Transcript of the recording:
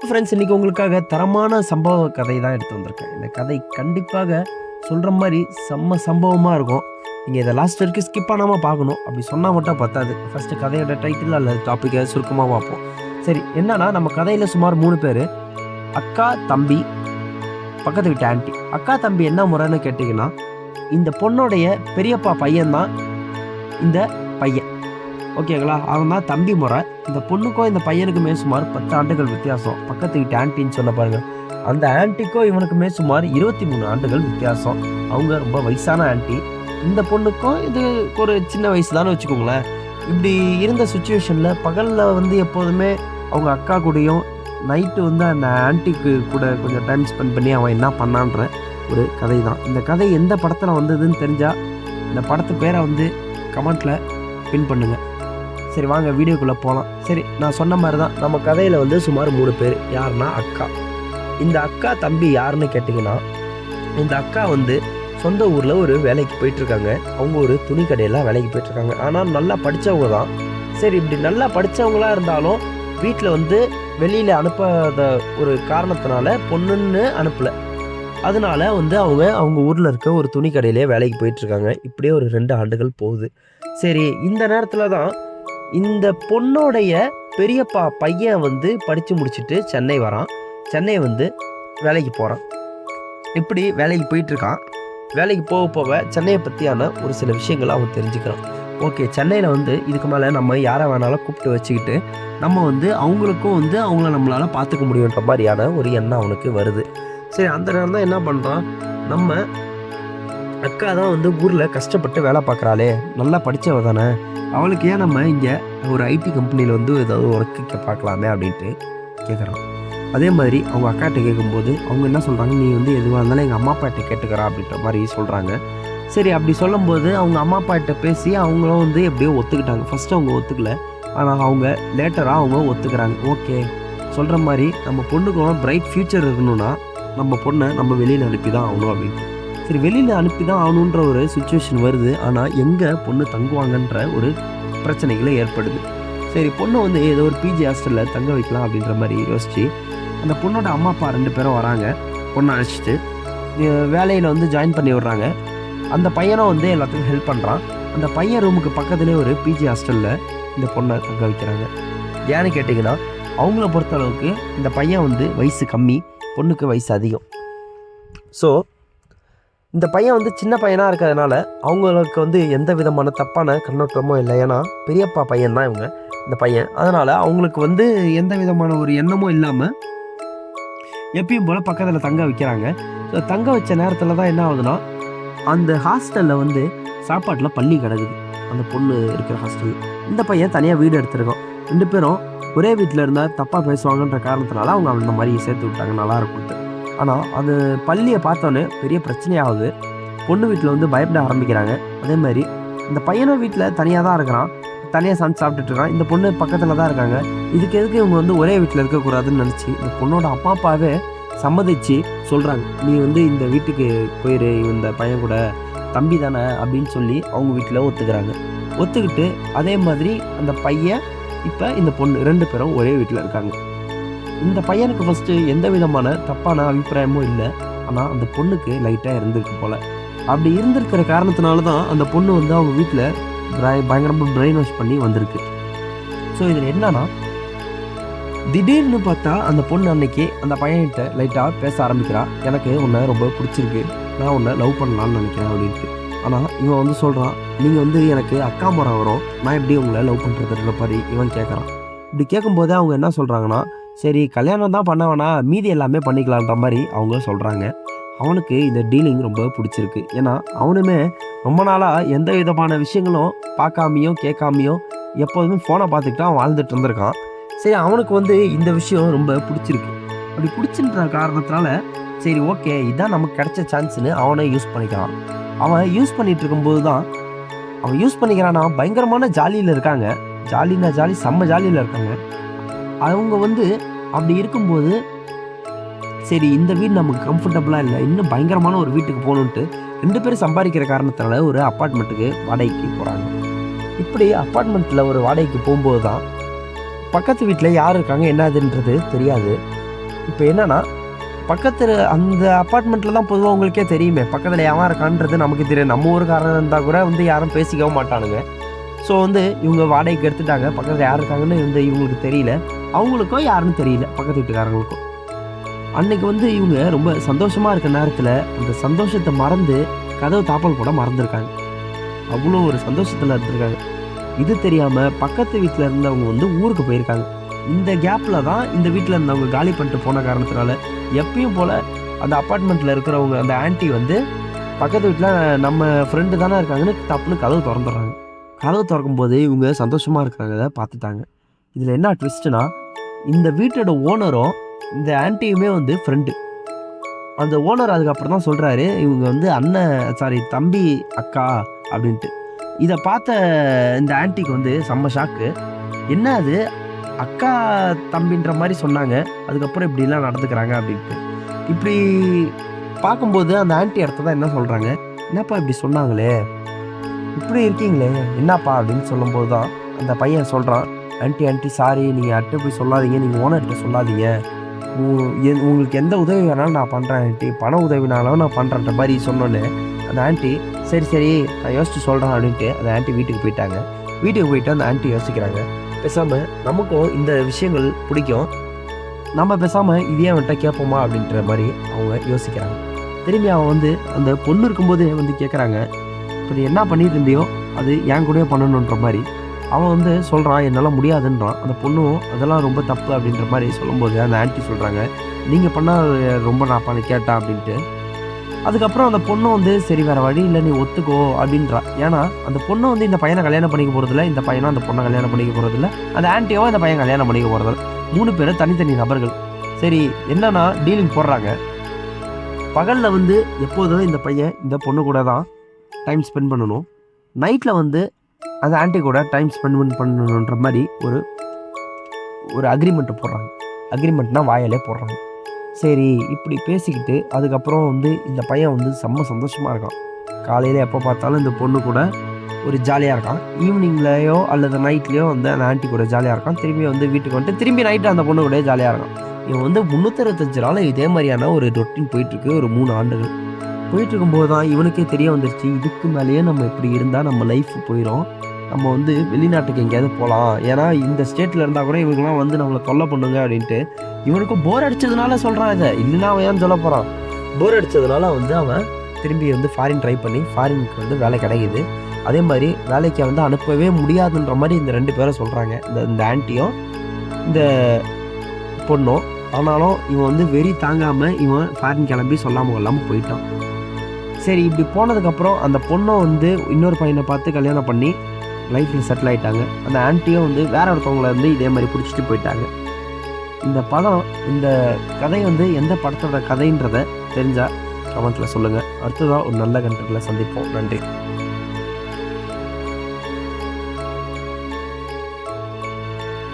Friends, இன்னைக்கு உங்களுக்காக தரமான சம்பவ கதை தான் எடுத்து வந்திருக்கேன். இந்த கதை கண்டிப்பாக சொல்கிற மாதிரி செம்ம சம்பவமாக இருக்கும். நீங்கள் இதை லாஸ்ட் வரைக்கும் ஸ்கிப் பண்ணாமல் பார்க்கணும். அப்படி சொன்னால் மட்டும் பத்தாது. ஃபஸ்ட்டு கதையோட டைட்டில் அல்லது டாப்பிக்கை சுருக்கமாக பார்ப்போம். சரி, என்னன்னா நம்ம கதையில் சுமார் 3 பேர், அக்கா, தம்பி, பக்கத்து வீட்டு ஆன்ட்டி. அக்கா தம்பி என்ன முறைன்னு கேட்டிங்கன்னா, இந்த பொண்ணோடைய பெரியப்பா பையன்தான் இந்த பையன். ஓகேங்களா? அவன் தான் தம்பி முறை. இந்த பொண்ணுக்கும் இந்த பையனுக்குமே சுமார் 10 ஆண்டுகள் வித்தியாசம். பக்கத்து வீட்டு ஆன்ட்டின்னு சொல்ல பாருங்க, அந்த ஆன்ட்டிக்கும் இவனுக்குமே சுமார் 23 ஆண்டுகள் வித்தியாசம். அவங்க ரொம்ப வயசான ஆன்ட்டி. இந்த பொண்ணுக்கும் இது ஒரு சின்ன வயசு தானே வச்சுக்கோங்களேன். இப்படி இருந்த சுச்சுவேஷனில் பகலில் வந்து எப்போதுமே அவங்க அக்கா கூடயும், நைட்டு வந்து அந்த ஆன்ட்டிக்கு கூட கொஞ்சம் டைம் ஸ்பெண்ட் பண்ணி அவன் என்ன பண்ணான்ற ஒரு கதை தான். இந்த கதை எந்த படத்தில் வந்ததுன்னு தெரிஞ்சால் இந்த படத்து பேரை வந்து கமெண்ட்டில் பின் பண்ணுங்கள். சரி, வாங்க வீடியோக்குள்ளே போகலாம். சரி, நான் சொன்ன மாதிரி தான் நம்ம கதையில் வந்து சுமார் 3 பேர். யாருன்னா அக்கா. இந்த அக்கா தம்பி யாருன்னு கேட்டிங்கன்னா, இந்த அக்கா வந்து சொந்த ஊரில் ஒரு வேலைக்கு போயிட்டுருக்காங்க. அவங்க ஒரு துணி கடையில் வேலைக்கு போயிட்டுருக்காங்க. ஆனால் நல்லா படித்தவங்க தான். சரி, இப்படி நல்லா படித்தவங்களாக இருந்தாலும் வீட்டில் வந்து வெளியில் அனுப்பாத ஒரு காரணத்தினால பொண்ணுன்னு அனுப்பலை. அதனால வந்து அவங்க ஊரில் இருக்க ஒரு துணி கடையிலே வேலைக்கு போயிட்டுருக்காங்க. இப்படியே ஒரு 2 ஆண்டுகள் போகுது. சரி, இந்த நேரத்தில் தான் இந்த பொண்ணோடைய பெரியப்பா பையன் வந்து படித்து முடிச்சுட்டு சென்னை வரான். சென்னை வந்து வேலைக்கு போகிறான். இப்படி வேலைக்கு போயிட்டுருக்கான். வேலைக்கு போக போக சென்னையை பற்றியான ஒரு சில விஷயங்களை அவன் தெரிஞ்சுக்கிறான். ஓகே, சென்னையில் வந்து இதுக்கு மேலே நம்ம யாரை வேணாலும் கூப்பிட்டு வச்சுக்கிட்டு நம்ம வந்து அவங்களுக்கும் வந்து அவங்கள நம்மளால் பார்த்துக்க முடியுன்ற மாதிரியான ஒரு எண்ணம் அவனுக்கு வருது. சரி, அந்த நேரம் தான் என்ன பண்ணுறான், நம்ம அக்கா தான் வந்து ஊரில் கஷ்டப்பட்டு வேலை பார்க்குறாளே, நல்லா படித்தவ தானே, அவளுக்கு ஏன் நம்ம இங்கே ஒரு ஐடி கம்பெனியில் வந்து ஏதாவது ஒர்க்கு பார்க்கலாமே அப்படின்ட்டு கேட்குறான். அதே மாதிரி அவங்க அக்காட்ட கேட்கும்போது அவங்க என்ன சொல்கிறாங்க, நீ வந்து எதுவாக இருந்தாலும் எங்கள் அம்மா அப்பாட்ட கேட்டுக்கிறா அப்படின்ற மாதிரி சொல்கிறாங்க. சரி, அப்படி சொல்லும்போது அவங்க அம்மா அப்பாட்ட பேசி அவங்களும் வந்து எப்படியோ ஒத்துக்கிட்டாங்க. ஃபஸ்ட்டு அவங்க ஒத்துக்கல, ஆனால் அவங்க லேட்டராக அவங்க ஒத்துக்கிறாங்க. ஓகே, சொல்கிற மாதிரி நம்ம பொண்ணுக்கும் பிரைட் ஃப்யூச்சர் இருக்கணும்னா நம்ம பொண்ணை நம்ம வெளியில் அனுப்பி தான் ஆகணும் அப்படின்ட்டு. சரி, வெளியில் அனுப்பி தான் ஆகணுன்ற ஒரு சுச்சுவேஷன் வருது. ஆனால் எங்கே பொண்ணு தங்குவாங்கன்ற ஒரு பிரச்சனைகளை ஏற்படுது. சரி, பொண்ணை வந்து ஏதோ ஒரு பிஜி ஹாஸ்டலில் தங்க வைக்கலாம் அப்படின்ற மாதிரி யோசிச்சு அந்த பொண்ணோட அம்மா அப்பா 2 பேரும் வராங்க. பொண்ணை அழைச்சிட்டு வேலையில் வந்து ஜாயின் பண்ணி விடுறாங்க. அந்த பையனும் வந்து எல்லாத்துக்கும் ஹெல்ப் பண்ணுறான். அந்த பையன் ரூமுக்கு பக்கத்துலேயே ஒரு பிஜி ஹாஸ்டலில் இந்த பொண்ணை தங்க வைக்கிறாங்க. ஏன்னு கேட்டிங்கன்னா, அவங்கள பொறுத்தளவுக்கு இந்த பையன் வந்து வயசு கம்மி, பொண்ணுக்கு வயசு அதிகம். ஸோ இந்த பையன் வந்து சின்ன பையனாக இருக்கிறதுனால அவங்களுக்கு வந்து எந்த விதமான தப்பான கண்ணோட்டமும் இல்லை. ஏன்னா பெரியப்பா பையன் தான் இவங்க, இந்த பையன். அதனால் அவங்களுக்கு வந்து எந்த விதமான ஒரு எண்ணமும் இல்லாமல் எப்பயும் போல் பக்கத்தில் தங்க வைக்கிறாங்க. ஸோ தங்க வச்ச நேரத்தில் தான் என்ன ஆகுதுன்னா, அந்த ஹாஸ்டலில் வந்து சாப்பாட்டில் பள்ளி கிடக்குது. அந்த பொண்ணு இருக்கிற ஹாஸ்டல். இந்த பையன் தனியாக வீடு எடுத்துருக்கோம். 2 பேரும் ஒரே வீட்டில் இருந்தால் தப்பாக பேசுவாங்கன்ற காரணத்தினால அவங்க அந்த மாதிரி சேர்த்து விட்டாங்க, நல்லா இருக்கும்ட்டு. ஆனால் அது பள்ளியை பார்த்தோன்னே பெரிய பிரச்சனையாகுது. பொண்ணு வீட்டில் வந்து பயப்பட ஆரம்பிக்கிறாங்க. அதே மாதிரி இந்த பையனும் வீட்டில் தனியாக தான் இருக்கிறான், தனியாக சமைச்சு சாப்பிட்டுட்டு இருக்கான். இந்த பொண்ணு பக்கத்தில் தான் இருக்காங்க. இதுக்கு எதுக்கு இவங்க வந்து ஒரே வீட்டில் இருக்கக்கூடாதுன்னு நினச்சி இந்த பொண்ணோட அப்பா அப்பாவே சம்மதிச்சு சொல்கிறாங்க, நீ வந்து இந்த வீட்டுக்கு போயிரு, இந்த பையன் கூட, தம்பி தானே அப்படின்னு சொல்லி அவங்க வீட்டில் ஒத்துக்கிறாங்க. ஒத்துக்கிட்டு அதே மாதிரி அந்த பையன் இப்போ இந்த பொண்ணு 2 பேரும் ஒரே வீட்டில் இருக்காங்க. இந்த பையனுக்கு ஃபஸ்ட்டு எந்த விதமான தப்பான அபிப்பிராயமும் இல்லை. ஆனால் அந்த பொண்ணுக்கு லைட்டாக இருந்திருக்கு போல். அப்படி இருந்திருக்கிற காரணத்தினால தான் அந்த பொண்ணு வந்து அவங்க வீட்டில் பயங்கரமாக பிரெயின் வாஷ் பண்ணி வந்திருக்கு. ஸோ இதில் என்னன்னா, திடீர்னு பார்த்தா அந்த பொண்ணு அன்னைக்கு அந்த பையன்கிட்ட லைட்டாக பேச ஆரம்பிக்கிறா. எனக்கு உன்னை ரொம்ப பிடிச்சிருக்கு, நான் உன்னை லவ் பண்ணலான்னு நினைக்கிறேன் அப்படின்ட்டு. ஆனால் இவன் வந்து சொல்கிறான், நீங்கள் வந்து எனக்கு அக்கா முறை வரும், நான் எப்படி உங்களை லவ் பண்ணுறதுன்ற மாதிரி இவன் கேட்குறான். இப்படி கேட்கும்போதே அவங்க என்ன சொல்கிறாங்கன்னா, சரி கல்யாணம் தான் பண்ண வேணா, மீதி எல்லாமே பண்ணிக்கலான்ற மாதிரி அவங்க சொல்கிறாங்க. அவனுக்கு இந்த டீலிங் ரொம்ப பிடிச்சிருக்கு. ஏன்னா அவனுமே ரொம்ப நாளாக எந்த விதமான விஷயங்களும் பார்க்காமையும் கேட்காமையும் எப்போதுமே ஃபோனை பார்த்துக்கிட்டு அவன் வாழ்ந்துட்டு இருந்திருக்கான். சரி, அவனுக்கு வந்து இந்த விஷயம் ரொம்ப பிடிச்சிருக்கு. அப்படி பிடிச்சின்ற காரணத்தினால சரி ஓகே, இதுதான் நமக்கு கிடைச்ச சான்ஸ்னு அவனை யூஸ் பண்ணிக்கிறான். அவன் யூஸ் பண்ணிகிட்டு இருக்கும்போது தான் அவன் யூஸ் பண்ணிக்கிறான்னா பயங்கரமான ஜாலியில் இருக்காங்க. ஜாலின்னா ஜாலி, செம்ம ஜாலியில் இருக்காங்க அவங்க வந்து. அப்படி இருக்கும்போது சரி, இந்த வீடு நமக்கு கம்ஃபர்டபுளாக இல்லை, இன்னும் பயங்கரமான ஒரு வீட்டுக்கு போகணுன்ட்டு 2 பேரும் சம்பாதிக்கிற காரணத்தினால ஒரு அப்பார்ட்மெண்ட்டுக்கு வாடகைக்கு போகிறாங்க. இப்படி அப்பார்ட்மெண்ட்டில் ஒரு வாடகைக்கு போகும்போது தான் பக்கத்து வீட்டில் யார் இருக்காங்க என்னதுன்றது தெரியாது. இப்போ என்னன்னா, பக்கத்துல அந்த அப்பார்ட்மெண்ட்டில தான் பொதுவா உங்களுக்கே தெரியுமே. பக்கத்துல எவன் இருக்கான்றது நமக்கு தெரியும். நம்ம ஊருக்காரன் இருந்தா கூட வந்து யாரும் பேசிக்கவும் மாட்டானுங்க. ஸோ வந்து இவங்க வாடகைக்கு எடுத்துட்டாங்க. பக்கத்துல யார் இருக்காங்கன்னு வந்து இவங்களுக்கு தெரியல. அவங்களுக்கோ யாருன்னு தெரியல, பக்கத்து வீட்டுக்காரங்களுக்கும். அன்னைக்கு வந்து இவங்க ரொம்ப சந்தோஷமா இருக்க நேரத்துல, அந்த சந்தோஷத்த மறந்து கதவு தாப்பால் போட மறந்துருக்காங்க. அவ்வளோ ஒரு சந்தோஷத்துல இருந்திருக்காங்க. இது தெரியாம பக்கத்து வீட்ல இருந்தவங்க வந்து ஊருக்கு போயிருக்காங்க. இந்த கேப்ல தான் இந்த வீட்ல இருந்தவங்க காலி பண்ணிட்டு போன காரணத்தினால, எப்பயும் போல அந்த அப்பார்ட்மெண்ட்ல இருக்கிறவங்க அந்த ஆன்டி வந்து பக்கத்து வீட்ல நம்ம ஃப்ரெண்டு தானே இருக்காங்கன்னு டப்புன்னு கதவு தொறந்துடுறாங்க. கதவு தொறக்கும்போது இவங்க சந்தோஷமா இருக்கிறத பார்த்துட்டாங்க. இதுல என்ன ட்விஸ்ட்னா, இந்த வீட்டோட ஓனரும் இந்த ஆன்ட்டியுமே வந்து ஃப்ரெண்டு. அந்த ஓனர் அதுக்கப்புறம் தான் சொல்றாரு, இவங்க வந்து தம்பி, அக்கா அப்படின்ட்டு. இத பார்த்த இந்த ஆன்ட்டிக்கு வந்து செம்ம ஷாக்கு. என்ன அது அக்கா, தம்பின்ற மாரி சொன்னாங்க. அதுக்கப்புறம் இப்படிலாம் நடந்துக்கிறாங்க அப்படின்ட்டு. இப்படி பார்க்கும்போது அந்த ஆன்ட்டி அடுத்ததா என்ன சொல்றாங்க, "என்னப்பா இப்படி சொன்னாங்களே, இப்படி இருக்கீங்களே, என்னாப்பா?" அப்படின்னு சொல்லும்போது தான் அந்த பையன் சொல்றான், ஆன்ட்டி சாரி, நீங்க யார்ட்ட போய் சொல்லாதீங்க. நீங்க ஓனர்ட்ட சொல்லாதீங்க. உ உங்களுக்கு எந்த உதவி வேணாலும் நான் பண்றேன் ஆன்ட்டி. பண உதவினாலும் நான் பண்றேன்ற மாரி சொன்னோனே, அந்த ஆன்ட்டி சரி நான் யோசிச்சு சொல்றேன் அப்படின்ட்டு அந்த ஆன்ட்டி வீட்டுக்கு போயிட்டாங்க. வீட்டுக்கு போயிட்டு அந்த ஆன்ட்டி யோசிக்கிறாங்க. பேசாம நமக்கும் இந்த விஷயங்கள் பிடிக்கும். நம்ம பேசாம இதையே அவன்ட்ட கேட்போமா அப்படின்ற மாரி அவங்க யோசிக்கிறாங்க. திரும்பி அவன் வந்து அந்த பொண்ணு இருக்கும்போதே வந்து கேட்குறாங்க, "இப்ப நீ என்ன பண்ணிட்டு இருந்தியோ அது என் கூடயே பண்ணணுன்ற மாரி." அவன் வந்து சொல்றான், "என்னால முடியாதுன்றான்." அந்த பொண்ணும் அதெல்லாம் ரொம்ப தப்பு அப்படின்ற மாரி சொல்லும்போது அந்த ஆன்ட்டி சொல்றாங்க, "நீங்க பண்ணா ரொம்ப நான் பண்ணி கேட்டேன்" அப்படின்ட்டு. அதுக்கப்புறம் அந்த பொண்ணும் வந்து, "சரி வேற வழி இல்ல, நீ ஒத்துக்கோ" அப்படின்றா. ஏன்னா அந்த பொண்ணு வந்து இந்த பையன கல்யாணம் பண்ணிக்க போறதில்ல. இந்த பையனும் அந்த பொண்ண கல்யாணம் பண்ணிக்க போறதில்ல. அந்த ஆன்ட்டியும் இந்த பையன் கல்யாணம் பண்ணிக்க போறதில்ல. 3 பேரும் தனித்தனி நபர்கள். சரி என்னன்னா டீலிங் போடுறாங்க. பகல்ல வந்து எப்போதும் இந்த பையன் இந்த பொண்ணு கூட தான் டைம் ஸ்பெண்ட் பண்ணணும். நைட்ல வந்து அந்த ஆன்ட்டி கூட டைம் ஸ்பெண்ட் பண்ணணுன்ற மாரி ஒரு ஒரு அக்ரீமெண்ட் போடுறாங்க. அக்ரீமெண்ட்னா வாயாலே போடுறாங்க. சரி இப்படி பேசிக்கிட்டு அதுக்கப்புறம் வந்து இந்த பையன் வந்து செம்ம சந்தோஷமா இருக்கான். காலையில எப்போ பார்த்தாலும் இந்த பொண்ணு கூட ஒரு ஜாலியா இருக்கான். ஈவினிங்லயோ அல்லது நைட்லயோ வந்து அந்த ஆன்ட்டி கூட ஜாலியா இருக்கான். திரும்பி வந்து வீட்டுக்கு வந்துட்டு திரும்பி நைட்டு அந்த பொண்ணு கூடயே ஜாலியா இருக்கான். இவன் வந்து 365 நாளும் இதே மாரியான ஒரு ரொட்டீன் போயிட்டுருக்கு. ஒரு 3 ஆண்டுகள். போயிட்டுருக்கும்போது தான் இவனுக்கே தெரிய வந்துருச்சு. இதுக்கு மேலேயே நம்ம இப்படி இருந்தா நம்ம லைஃப் போயிரும். நம்ம வந்து வெளிநாட்டுக்கு எங்கேயாவது போலாம். ஏன்னா இந்த ஸ்டேட்ல இருந்தா கூட இவங்கலாம் வந்து நம்மள தொல்ல பண்ணுங்க அப்படின்ட்டு. இவனுக்கும் போர் அடிச்சதுனால சொல்றான் இத. இல்லன்னா அவன் ஏன் சொல்லப் போறான்? போர் அடிச்சதுனால வந்து அவன் திரும்பி வந்து ஃபாரின் ட்ரை பண்ணி ஃபாரினுக்கு வந்து வேலை கிடைக்குது. அதே மாரி வேலைக்கு வந்து அனுப்பவே முடியாதுன்ற மாரி இந்த 2 பேரும் சொல்றாங்க. இந்த ஆன்ட்டியும், இந்த பொண்ணும். ஆனாலும் இவன் வந்து வெறி தாங்காம இவன் ஃபாரின் கிளம்பி சொல்லாம கொள்ளாம போயிட்டான். சரி இப்படி போனதுக்கப்புறம் அந்த பொண்ணும் வந்து இன்னொரு பையனை பார்த்து கல்யாணம் பண்ணி லைஃப்ல செட்டில் ஆயிட்டாங்க. அந்த ஆன்ட்டியும் வந்து வேற ஒருத்தவங்கள வந்து இதே மாரி புடிச்சிட்டு போயிட்டாங்க. இந்த கதை வந்து எந்த படத்தோட கதைன்றத தெரிஞ்சா கமெண்ட்ல சொல்லுங்க. அடுத்ததா ஒரு நல்ல கன்டென்ட்ல சந்திப்போம். நன்றி.